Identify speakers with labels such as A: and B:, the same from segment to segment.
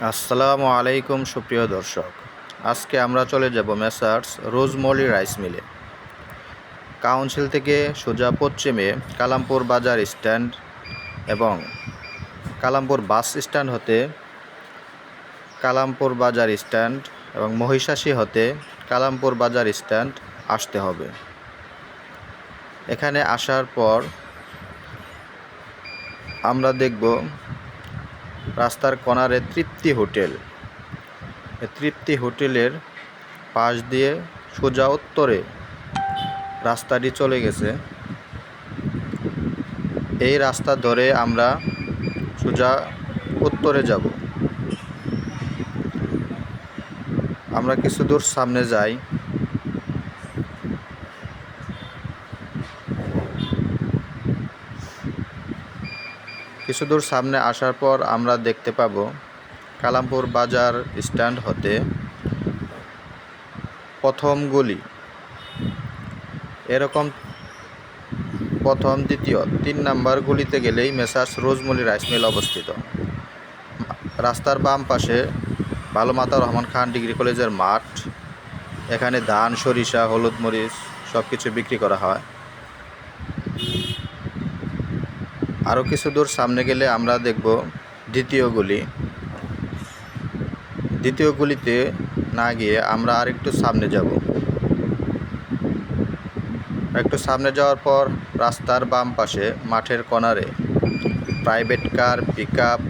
A: আসসালামু আলাইকুম সুপ্রিয় দর্শক। আজকে আমরা চলে যাব মেসার্স রোজমলি রাইস মিলে। কাউন্সিল থেকে সোজা পশ্চিমে কালামপুর বাজার স্ট্যান্ড এবং কালামপুর বাস স্ট্যান্ড হতে কালামপুর বাজার স্ট্যান্ড এবং মহিষাসী হতে কালামপুর বাজার স্ট্যান্ড আসতে হবে। এখানে আসার পর আমরা দেখব রাস্তার কর্নারে তৃপ্তি হোটেল। তৃপ্তি হোটেলের পাশ দিয়ে সোজা উত্তরে রাস্তাটি চলে গেছে। এই রাস্তা ধরে আমরা সোজা উত্তরে যাব। আমরা কিছু দূর সামনে যাই। কিছু দূর সামনে আসার পর আমরা দেখতে পাব কালামপুর বাজার স্ট্যান্ড হতে প্রথম গলি, এরকম প্রথম দ্বিতীয় 3 নাম্বার গলিতে গেলেই মেসার্স রোজমলি রাইস মিল অবস্থিত। রাস্তার বাম পাশে ভালো মাতা রহমান খান ডিগ্রি কলেজের মাঠ। এখানে ধান, সরিষা, হলুদ মরিচ সব কিছু বিক্রি করা হয়। আরও কিছু দূর সামনে গেলে আমরা দেখব দ্বিতীয় গলি। দ্বিতীয় গলিতে না গিয়ে আমরা আরেকটু সামনে যাব। একটু সামনে যাওয়ার পর রাস্তার বাম পাশে মাঠের কর্নারে প্রাইভেট কার, পিকআপ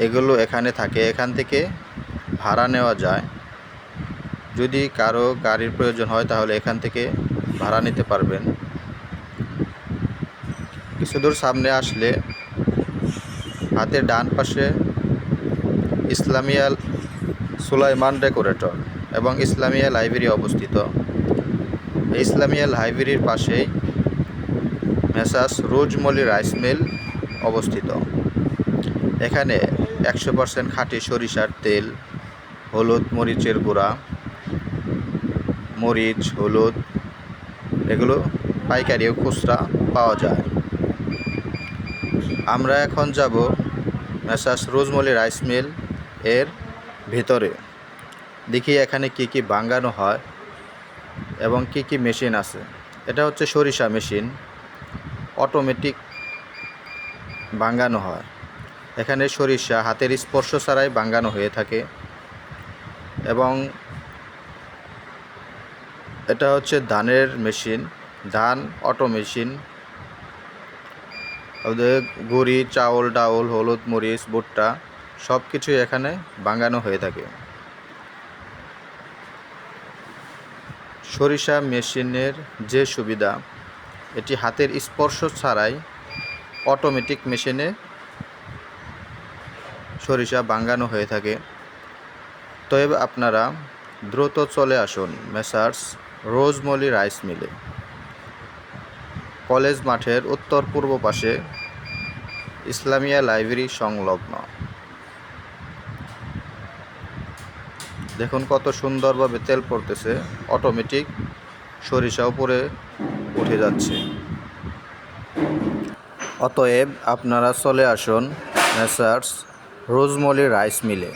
A: এগুলো এখানে থাকে। এখান থেকে ভাড়া নেওয়া যায়। যদি কারো গাড়ির প্রয়োজন হয় তাহলে এখান থেকে ভাড়া নিতে পারবেন। কিছু দূর সামনে আসলে হাতের ডান পাশে ইসলামিয়া সুলাইমান ডেকোরেটর এবং ইসলামিয়া লাইব্রেরি অবস্থিত। এই ইসলামিয়া লাইব্রেরির পাশেই মেসার্স রোজমলি রাইস মিল অবস্থিত। এখানে 100% খাঁটি সরিষার তেল, হলুদ মরিচের গুঁড়া, মরিচ, হলুদ এগুলো পাইকারি ও খুচরা পাওয়া যায়। আমরা এখন যাব মেসার্স রোজমলি রাইস মিল এর ভিতরে। দেখি এখানে কি কি ভাঙানো হয় এবং কি কি মেশিন আছে। এটা হচ্ছে সরিষা মেশিন, অটোমেটিক ভাঙানো হয়। এখানে সরিষা হাতের স্পর্শ ছাড়াই ভাঙানো হয়ে থাকে। এবং এটা হচ্ছে ধানের মেশিন, ধান অটো মেশিন। গুড়ি, চাউল, ডাউল, হলুদ মরিচ, ভুট্টা সব কিছুই এখানে ভাঙানো হয়ে থাকে। সরিষা মেশিনের যে সুবিধা, এটি হাতের স্পর্শ ছাড়াই অটোমেটিক মেশিনে সরিষা ভাঙানো হয়ে থাকে। তবে আপনারা দ্রুত চলে আসুন মেসার্স রোজমলি রাইস মিলে। কলেজ মাঠের উত্তর পূর্ব পাশে ইসলামিয়া লাইব্রেরি সংলগ্ন। দেখুন কত সুন্দরভাবে তেল পড়তেছে, অটোমেটিক সরিষা উপরে উঠে যাচ্ছে। অতএব আপনারা চলে আসুন মেসার্স রোজমলি রাইস মিলে।